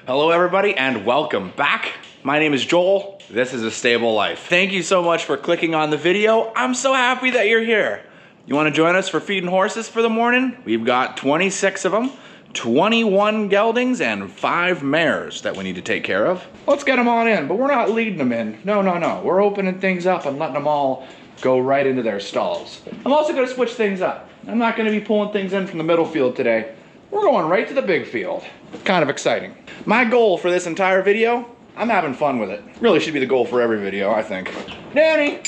Hello everybody and welcome back. My name is Joel. This is A Stable Life. Thank you so much for clicking on the video. I'm so happy that you're here. You want to join us for feeding horses for the morning? We've got 26 of them, 21 geldings and 5 mares that we need to take care of. Let's get them on in, but we're not leading them in. No. We're opening things up and letting them all go right into their stalls. I'm also going to switch things up. I'm not going to be pulling things in from the middle field today. We're going right to the big field. Kind of exciting. My goal for this entire video, I'm having fun with it. Really should be the goal for every video, I think. Danny,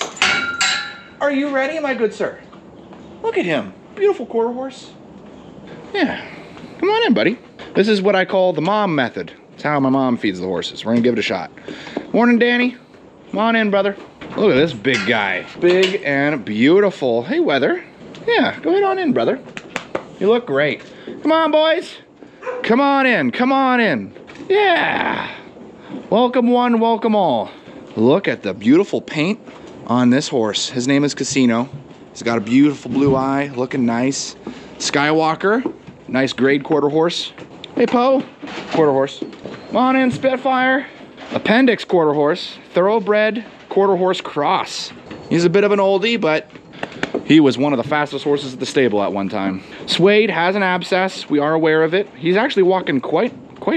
are you ready, my good sir? Look at him. Beautiful quarter horse. Yeah. Come on in, buddy. This is what I call the mom method. It's how my mom feeds the horses. We're gonna give it a shot. Morning, Danny. Come on in, brother. Look at this big guy. Big and beautiful. Hey, Weather. Yeah, go ahead on in, brother. You look great. Come on, boys. Come on in. Come on in. Yeah. Welcome one, welcome all. Look at the beautiful paint on this horse. His name is Casino. He's got a beautiful blue eye, looking nice. Skywalker, nice grade quarter horse. Hey, Poe, quarter horse. Come on in, Spitfire. Appendix quarter horse, thoroughbred quarter horse cross. He's a bit of an oldie, but he was one of the fastest horses at the stable at one time. Suede has an abscess. We are aware of it. He's actually walking quite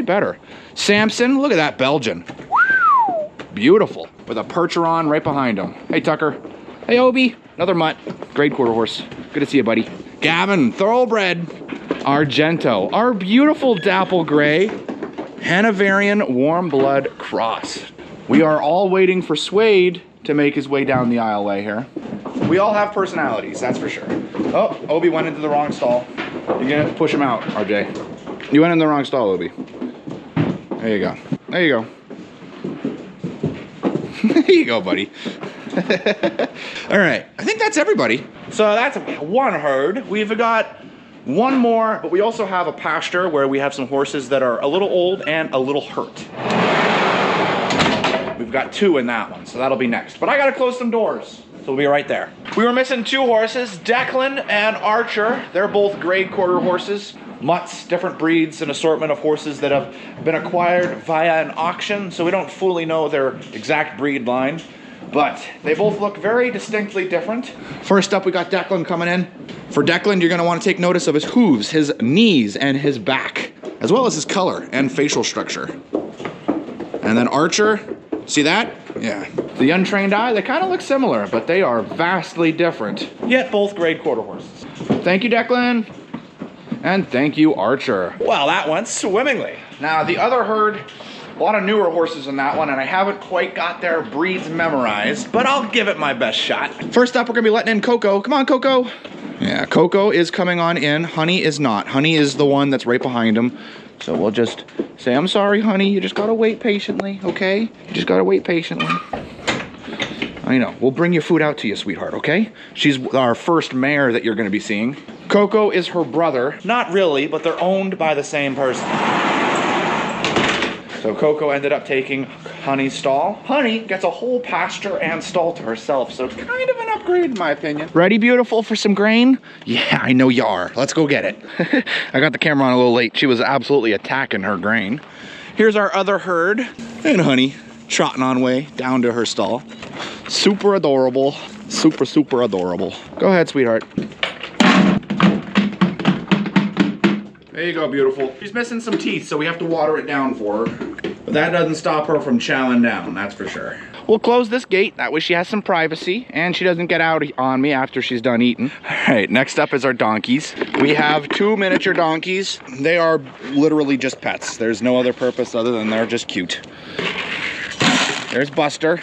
better. Samson, look at that Belgian. Beautiful. With a percheron right behind him. Hey, Tucker. Hey, Obi. Another mutt. Great quarter horse. Good to see you, buddy. Gavin, thoroughbred. Argento. Our beautiful dapple gray Hanoverian warm blood cross. We are all waiting for Suede to make his way down the aisleway here. We all have personalities, that's for sure. Oh, Obi went into the wrong stall. You're gonna push him out, RJ. You went in the wrong stall, Obi. There you go. There you go. There you go, buddy. All right, I think that's everybody. So that's one herd. We've got one more, but we also have a pasture where we have some horses that are a little old and a little hurt. We've got 2 in that one, so that'll be next. But I gotta close some doors, so we'll be right there. We were missing 2 horses, Declan and Archer. They're both grade quarter horses. Mutts, different breeds, an assortment of horses that have been acquired via an auction, so we don't fully know their exact breed line, but they both look very distinctly different. First up, we got Declan coming in. For Declan, you're gonna wanna take notice of his hooves, his knees, and his back, as well as his color and facial structure. And then Archer, see that? Yeah. The untrained eye, they kind of look similar, but they are vastly different, yet both grade quarter horses. Thank you, Declan. And thank you, Archer. Well, that went swimmingly. Now, the other herd, a lot of newer horses in that one, and I haven't quite got their breeds memorized, but I'll give it my best shot. First up, we're gonna be letting in Coco. Come on, Coco. Yeah, Coco is coming on in. Honey is not. Honey is the one that's right behind him. So we'll just say, I'm sorry, honey. You just gotta wait patiently, okay? You just gotta wait patiently. I know. We'll bring your food out to you, sweetheart, okay? She's our first mare that you're gonna be seeing. Coco is her brother. Not really, but they're owned by the same person. So Coco ended up taking Honey's stall. Honey gets a whole pasture and stall to herself, so it's kind of an upgrade in my opinion. Ready, beautiful, for some grain? Yeah, I know you are. Let's go get it. I got the camera on a little late. She was absolutely attacking her grain. Here's our other herd. And Honey trotting on way down to her stall. Super adorable. Super adorable. Go ahead, sweetheart. There you go, beautiful. She's missing some teeth, so we have to water it down for her. But that doesn't stop her from chowing down, that's for sure. We'll close this gate, that way she has some privacy, and she doesn't get out on me after she's done eating. All right, next up is our donkeys. We have 2 miniature donkeys. They are literally just pets. There's no other purpose other than they're just cute. There's Buster.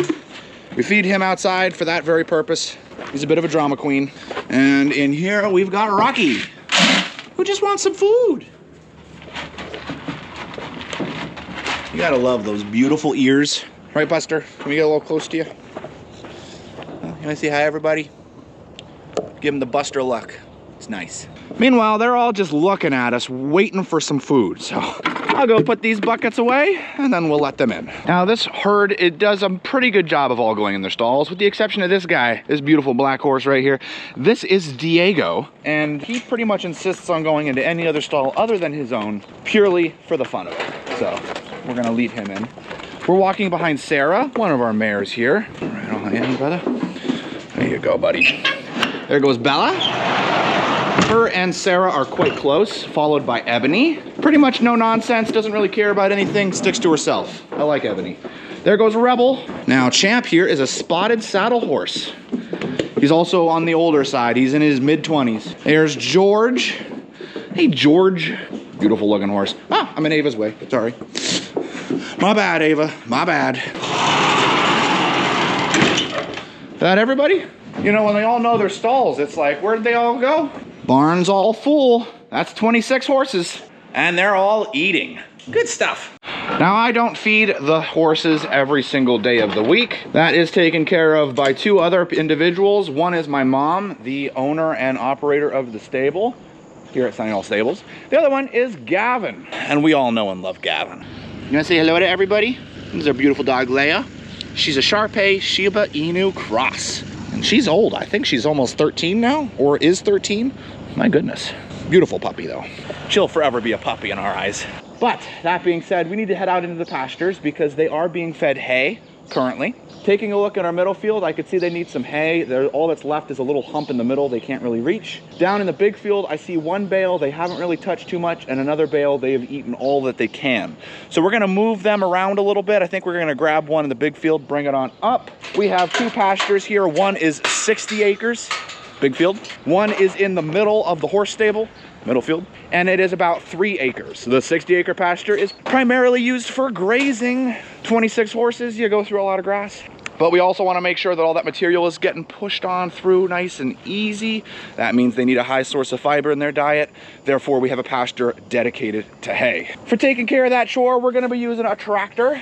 We feed him outside for that very purpose. He's a bit of a drama queen. And in here, we've got Rocky, who just wants some food. You gotta love those beautiful ears. Right, Buster? Can we get a little close to you? You wanna say hi, everybody? Give him the Buster look. It's nice. Meanwhile, they're all just looking at us, waiting for some food. So I'll go put these buckets away, and then we'll let them in. Now, this herd, it does a pretty good job of all going in their stalls, with the exception of this guy, this beautiful black horse right here. This is Diego, and he pretty much insists on going into any other stall other than his own, purely for the fun of it. So We're gonna lead him in. We're walking behind Sarah, one of our mares here. Right on the end, brother. There you go, buddy. There goes Bella. Her and Sarah are quite close, followed by Ebony. Pretty much no nonsense, doesn't really care about anything, sticks to herself. I like Ebony. There goes Rebel. Now, Champ here is a spotted saddle horse. He's also on the older side. He's in his mid-20s. There's George. Hey, George. Beautiful looking horse. Ah, I'm in Ava's way, sorry. My bad, Ava, my bad. Is that everybody? You know, when they all know their stalls, it's like, where'd they all go? Barn's all full. That's 26 horses. And they're all eating. Good stuff. Now, I don't feed the horses every single day of the week. That is taken care of by two other individuals. One is my mom, the owner and operator of the stable here at Sunny Knoll Stables. The other one is Gavin. And we all know and love Gavin. You wanna say hello to everybody? This is our beautiful dog, Leia. She's a Shar-Pei Shiba Inu cross. And she's old. I think she's almost 13 now, or is 13. My goodness. Beautiful puppy, though. She'll forever be a puppy in our eyes. But that being said, we need to head out into the pastures because they are being fed hay currently. Taking a look at our middle field, I could see they need some hay. All that's left is a little hump in the middle they can't really reach. Down in the big field, I see one bale they haven't really touched too much, and another bale they have eaten all that they can. So we're gonna move them around a little bit. I think we're gonna grab one in the big field, bring it on up. We have two pastures here. One is 60 acres, big field. One is in the middle of the horse stable, middle field, and it is about 3 acres. The 60-acre pasture is primarily used for grazing. 26 horses, you go through a lot of grass. But we also want to make sure that all that material is getting pushed on through nice and easy. That means they need a high source of fiber in their diet. Therefore, we have a pasture dedicated to hay. For taking care of that chore, we're going to be using a tractor.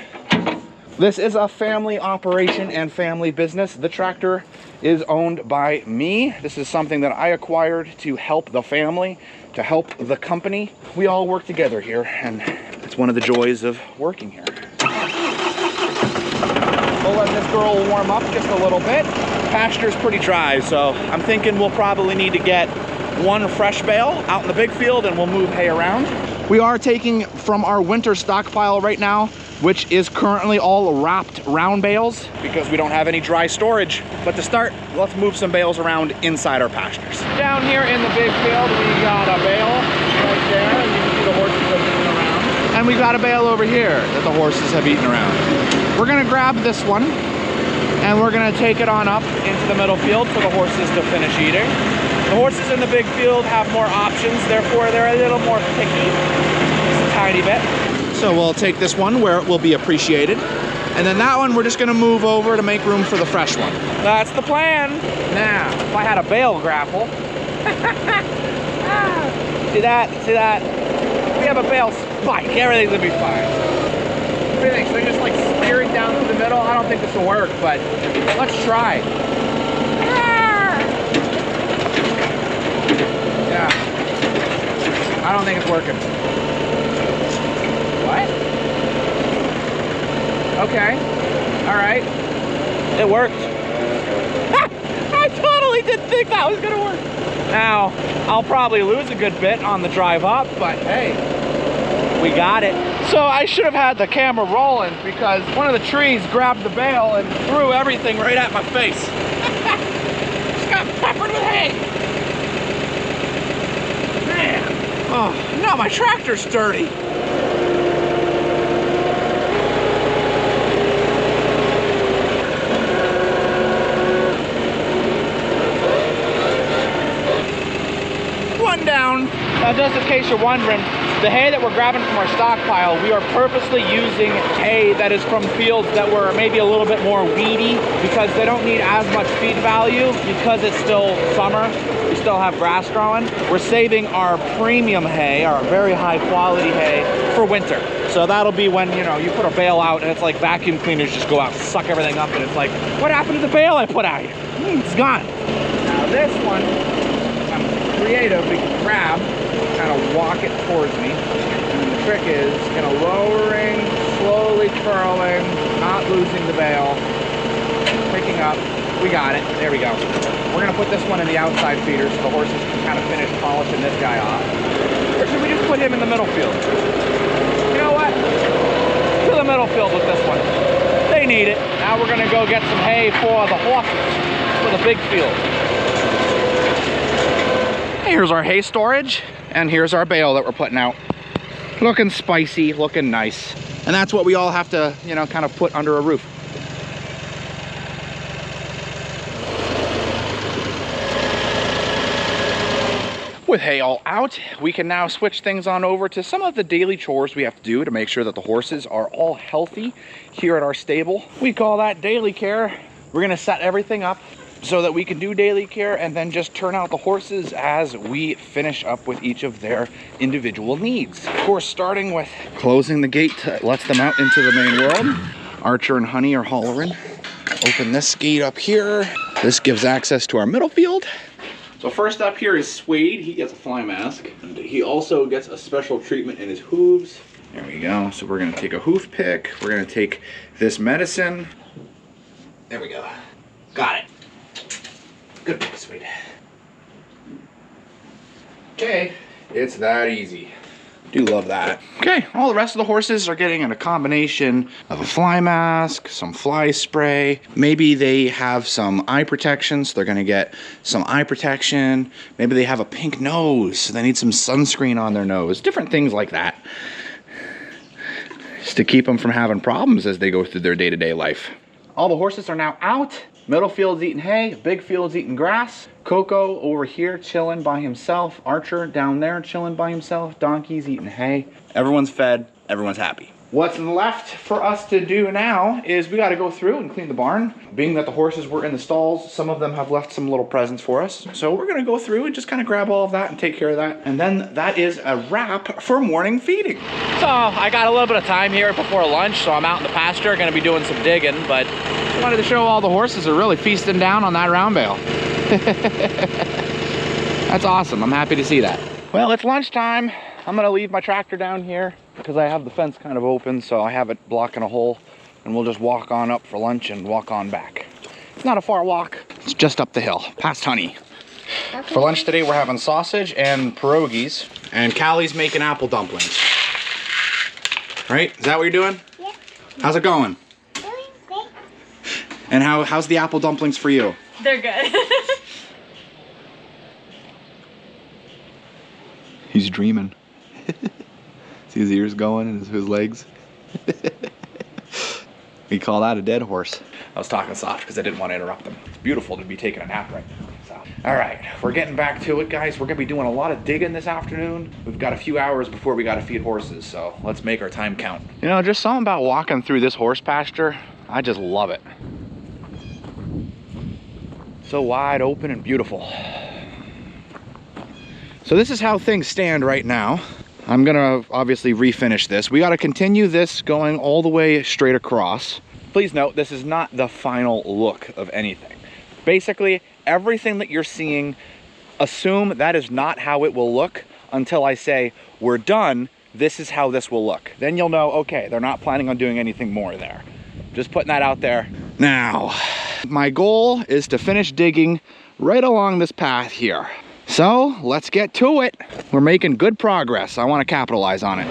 This is a family operation and family business. The tractor is owned by me. This is something that I acquired to help the family, to help the company. We all work together here, and it's one of the joys of working here. We'll let this girl warm up just a little bit. Pasture's pretty dry, so I'm thinking we'll probably need to get one fresh bale out in the big field and we'll move hay around. We are taking from our winter stockpile right now, which is currently all wrapped round bales because we don't have any dry storage. But to start, let's move some bales around inside our pastures. Down here in the big field, we got a bale right there. You can see the horses have eaten around. And we got a bale over here that the horses have eaten around. We're gonna grab this one and we're gonna take it on up into the middle field for the horses to finish eating. The horses in the big field have more options, therefore they're a little more picky, just a tiny bit. So we'll take this one where it will be appreciated. And then that one we're just gonna move over to make room for the fresh one. That's the plan. Now, if I had a bale grapple. See that, see that? If we have a bale spike, everything's gonna be fine. What do you think? Should I just like steer it down through the middle? I don't think this will work, but let's try. Yeah. I don't think it's working. What? Okay. All right. It worked. I totally didn't think that was gonna work. Now, I'll probably lose a good bit on the drive up, but hey, we got it. So I should have had the camera rolling because one of the trees grabbed the bale and threw everything right at my face. Just got peppered with hay. Man. Oh, now my tractor's dirty. One down. Now, just in case you're wondering, the hay that we're grabbing from our stockpile, we are purposely using hay that is from fields that were maybe a little bit more weedy because they don't need as much feed value because it's still summer. We still have grass growing. We're saving our premium hay, our very high quality hay, for winter. So that'll be when, you know, you put a bale out and it's like vacuum cleaners just go out, suck everything up, and it's like, what happened to the bale I put out here? It's gone. Now this one, I'm creative, we can grab, kind of walk it towards me. And the trick is kind of lowering, slowly curling, not losing the bale, picking up. We got it. There we go. We're going to put this one in the outside feeder so the horses can kind of finish polishing this guy off. Or should we just put him in the middle field? You know what? the middle field with this one. They need it. Now we're gonna go get some hay for the horses for the big field. Here's our hay storage, and here's our bale that we're putting out. Looking spicy, looking nice. And that's what we all have to, you know, kind of put under a roof. With hay all out, we can now switch things on over to some of the daily chores we have to do to make sure that the horses are all healthy here at our stable. We call that daily care. We're gonna set everything up so that we can do daily care and then just turn out the horses as we finish up with each of their individual needs. Of course, starting with closing the gate that lets them out into the main world. Archer and Honey are hollering. Open this gate up here. This gives access to our middle field. So first up here is Suede. He gets a fly mask. And he also gets a special treatment in his hooves. There we go. So we're gonna take a hoof pick. We're gonna take this medicine. There we go. Got it. Good boy, Suede. Okay, it's that easy. Do love that. Okay, all the rest of the horses are getting a combination of a fly mask, some fly spray. Maybe they have some eye protection, so they're gonna get some eye protection. Maybe they have a pink nose, so they need some sunscreen on their nose. Different things like that. Just to keep them from having problems as they go through their day-to-day life. All the horses are now out. Middle field's eating hay, big field's eating grass. Coco over here chilling by himself. Archer down there chilling by himself. Donkey's eating hay. Everyone's fed, everyone's happy. What's left for us to do now is we gotta go through and clean the barn. Being that the horses were in the stalls, some of them have left some little presents for us. So we're gonna go through and just kind of grab all of that and take care of that. And then that is a wrap for morning feeding. So I got a little bit of time here before lunch, so I'm out in the pasture, gonna be doing some digging, but I wanted to show all the horses are really feasting down on that round bale. That's awesome, I'm happy to see that. Well, it's lunchtime. I'm gonna leave my tractor down here because I have the fence kind of open, so I have it blocking a hole, and we'll just walk on up for lunch and walk on back. It's not a far walk, it's just up the hill, past Honey. Okay. For lunch today, we're having sausage and pierogies, and Callie's making apple dumplings. Right, is that what you're doing? Yeah. How's it going? Doing great. And how's the apple dumplings for you? They're good. He's dreaming. See his ears going and his legs? We call that a dead horse. I was talking soft because I didn't want to interrupt them. It's beautiful to be taking a nap right now. So. All right, we're getting back to it, guys. We're gonna be doing a lot of digging this afternoon. We've got a few hours before we gotta feed horses, so let's make our time count. You know, just something about walking through this horse pasture, I just love it. So wide open and beautiful. So this is how things stand right now. I'm gonna obviously refinish this. We gotta continue this going all the way straight across. Please note, this is not the final look of anything. Basically, everything that you're seeing, assume that is not how it will look until I say, we're done, this is how this will look. Then you'll know, okay, they're not planning on doing anything more there. Just putting that out there. Now, my goal is to finish digging right along this path here. So let's get to it. We're making good progress. I want to capitalize on it.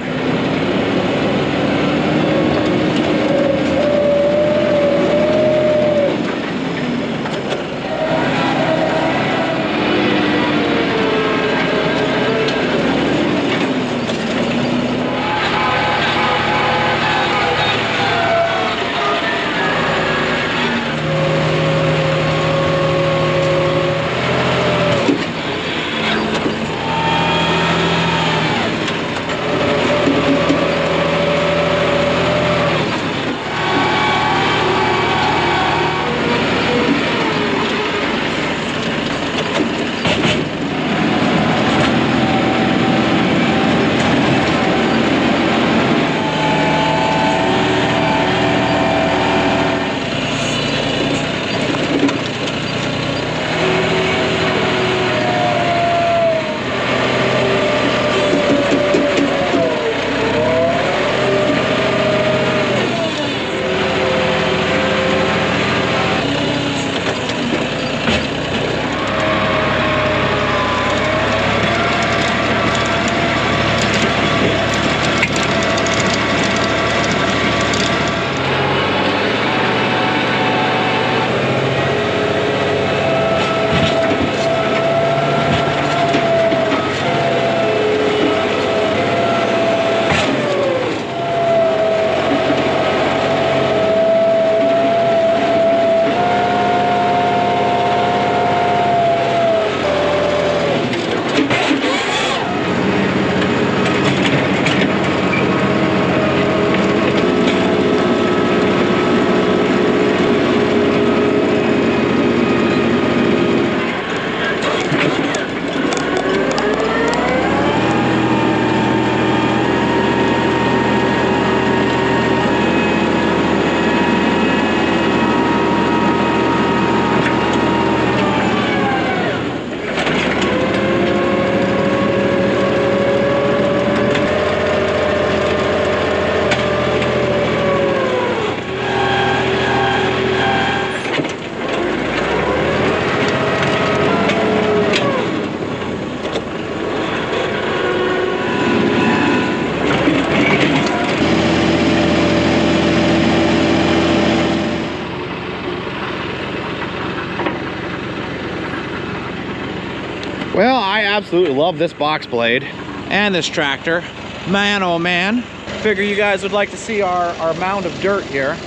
absolutely love this box blade and this tractor. Man, oh man. Figure you guys would like to see our mound of dirt here.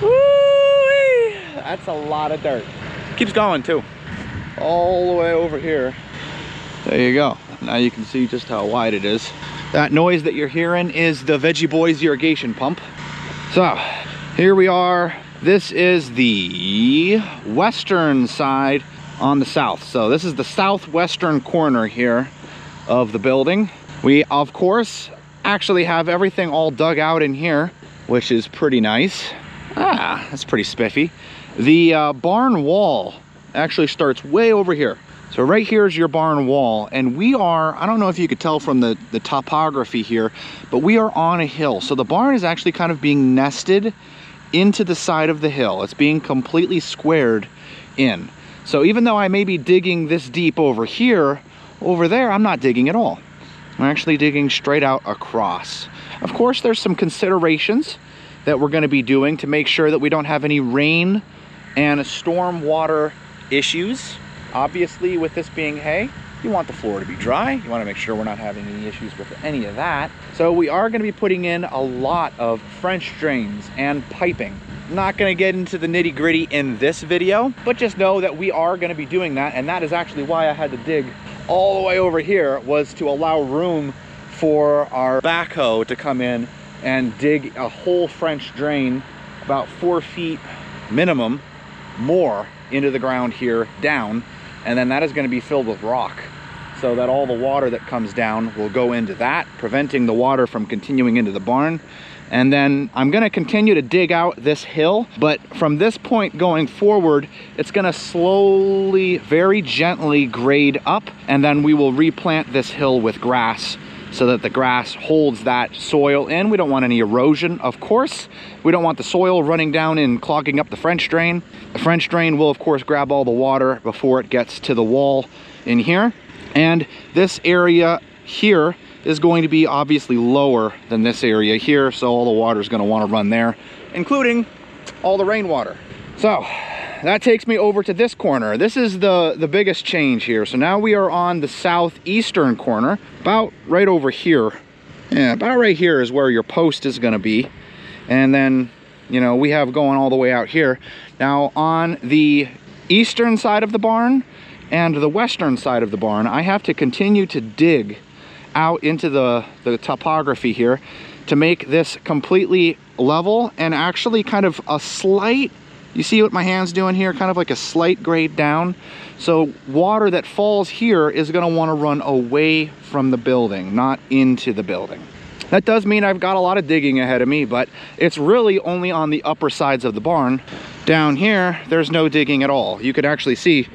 Woo-wee! That's a lot of dirt. Keeps going too. All the way over here. There you go. Now you can see just how wide it is. That noise that you're hearing is the Veggie Boys irrigation pump. So here we are. This is the western side on the south. So this is the southwestern corner here of the building. We, of course, actually have everything all dug out in here, which is pretty nice. Ah, that's pretty spiffy. The barn wall actually starts way over here. So right here is your barn wall, and we are, I don't know if you could tell from the topography here, but we are on a hill. So the barn is actually kind of being nested into the side of the hill. It's being completely squared in. So even though I may be digging this deep over here, over there, I'm not digging at all. I'm actually digging straight out across. Of course, there's some considerations that we're going to be doing to make sure that we don't have any rain and storm water issues. Obviously, with this being hay, you want the floor to be dry. You want to make sure we're not having any issues with any of that. So we are going to be putting in a lot of French drains and piping. I'm not going to get into the nitty-gritty in this video, but just know that we are going to be doing that, and that is actually why I had to dig all the way over here, was to allow room for our backhoe to come in and dig a whole French drain about 4 feet minimum more into the ground here down, and then that is going to be filled with rock so that all the water that comes down will go into that, preventing the water from continuing into the barn. And then I'm going to continue to dig out this hill, but from this point going forward, it's going to slowly, very gently grade up, and then we will replant this hill with grass so that the grass holds that soil in. We don't want any erosion, of course. We don't want the soil running down and clogging up the French drain. The French drain will, of course, grab all the water before it gets to the wall in here. And this area here is going to be obviously lower than this area here, so all the water is going to want to run there, including all the rainwater. So that takes me over to this corner. This is the biggest change here. So now we are on the southeastern corner, about right over here. Yeah, about right here is where your post is going to be. And then, you know, we have going all the way out here. Now on the eastern side of the barn and the western side of the barn, I have to continue to dig out into the topography here to make this completely level, and actually kind of a slight, you see what my hand's doing here, kind of like a slight grade down. So water that falls here is going to want to run away from the building, not into the building. That does mean I've got a lot of digging ahead of me, but it's really only on the upper sides of the barn. Down here, there's no digging at all. You could actually see,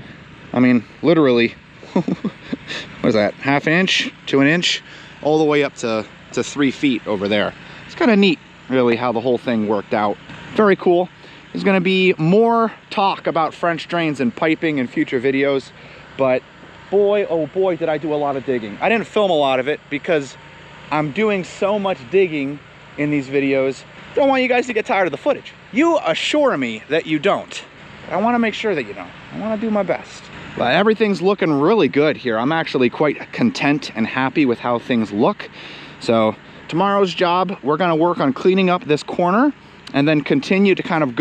I mean, literally, what is that, ½ inch to an inch, all the way up to 3 feet over there. It's kind of neat, really, how the whole thing worked out. Very cool. There's going to be more talk about French drains and piping in future videos, but boy, oh boy, did I do a lot of digging. I didn't film a lot of it because I'm doing so much digging in these videos. Don't want you guys to get tired of the footage. You assure me that you don't. I want to make sure that you don't. I want to do my best. But everything's looking really good here. I'm actually quite content and happy with how things look. So tomorrow's job, we're going to work on cleaning up this corner and then continue to kind of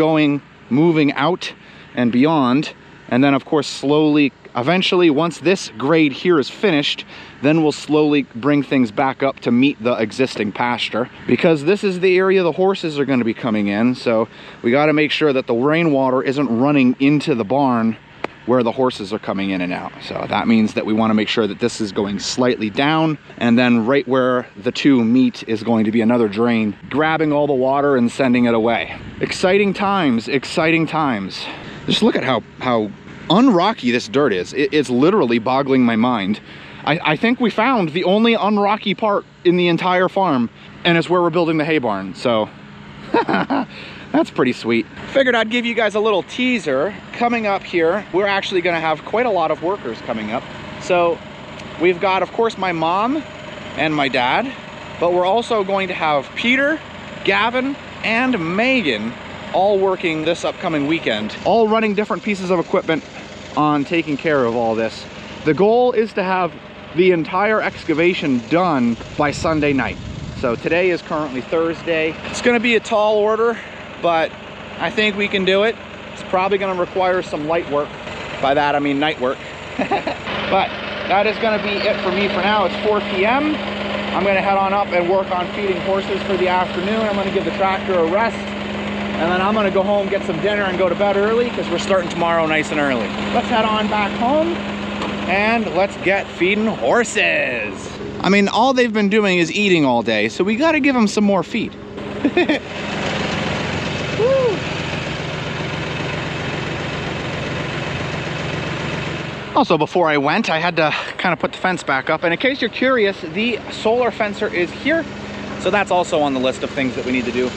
moving out and beyond. And then of course, slowly, eventually, once this grade here is finished, then we'll slowly bring things back up to meet the existing pasture, because this is the area the horses are going to be coming in. So we got to make sure that the rainwater isn't running into the barn where the horses are coming in and out. So that means that we want to make sure that this is going slightly down, and then right where the two meet is going to be another drain, grabbing all the water and sending it away. Exciting times, exciting times. Just look at how unrocky this dirt is. It's literally boggling my mind. I think we found the only unrocky part in the entire farm, and it's where we're building the hay barn. So that's pretty sweet. Figured I'd give you guys a little teaser. Coming up here, we're actually gonna have quite a lot of workers coming up. So we've got, of course, my mom and my dad, but we're also going to have Peter, Gavin, and Megan all working this upcoming weekend, all running different pieces of equipment on taking care of all this. The goal is to have the entire excavation done by Sunday night. So today is currently Thursday. It's gonna be a tall order, but I think we can do it. It's probably gonna require some light work. By that, I mean night work. But that is gonna be it for me for now. It's 4 p.m. I'm gonna head on up and work on feeding horses for the afternoon. I'm gonna give the tractor a rest. And then I'm gonna go home, get some dinner, and go to bed early because we're starting tomorrow nice and early. Let's head on back home and let's get feeding horses. I mean, all they've been doing is eating all day, so we gotta give them some more feed. Woo. Also, before I went, I had to kind of put the fence back up. And in case you're curious, the solar fencer is here. So that's also on the list of things that we need to do.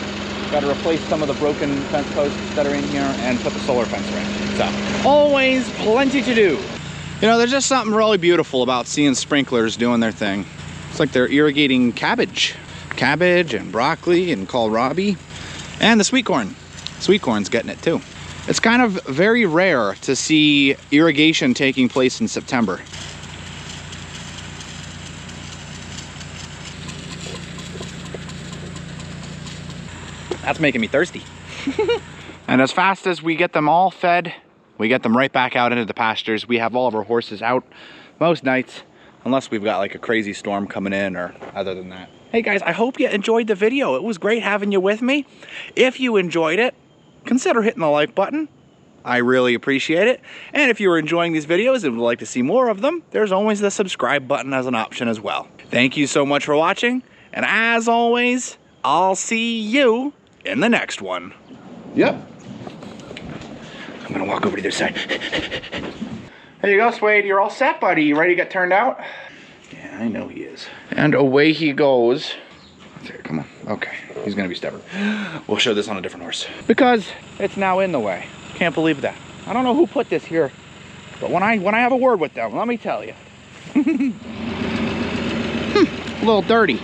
Got to replace some of the broken fence posts that are in here and put the solar fencer in. So, always plenty to do. You know, there's just something really beautiful about seeing sprinklers doing their thing. It's like they're irrigating cabbage. Cabbage and broccoli and kohlrabi. And the sweet corn. Sweet corn's getting it too. It's kind of very rare to see irrigation taking place in September. That's making me thirsty. And as fast as we get them all fed, we get them right back out into the pastures. We have all of our horses out most nights, unless we've got like a crazy storm coming in or other than that. Hey guys, I hope you enjoyed the video. It was great having you with me. If you enjoyed it, consider hitting the like button. I really appreciate it. And if you are enjoying these videos and would like to see more of them, there's always the subscribe button as an option as well. Thank you so much for watching. And as always, I'll see you in the next one. Yep. I'm gonna walk over to this side. There you go, Suede. You're all set, buddy. You ready to get turned out? Yeah, I know he is. And away he goes. Here, come on. Okay, he's gonna be stubborn. We'll show this on a different horse because it's now in the way. Can't believe that. I don't know who put this here, but when I have a word with them, let me tell you. A little dirty.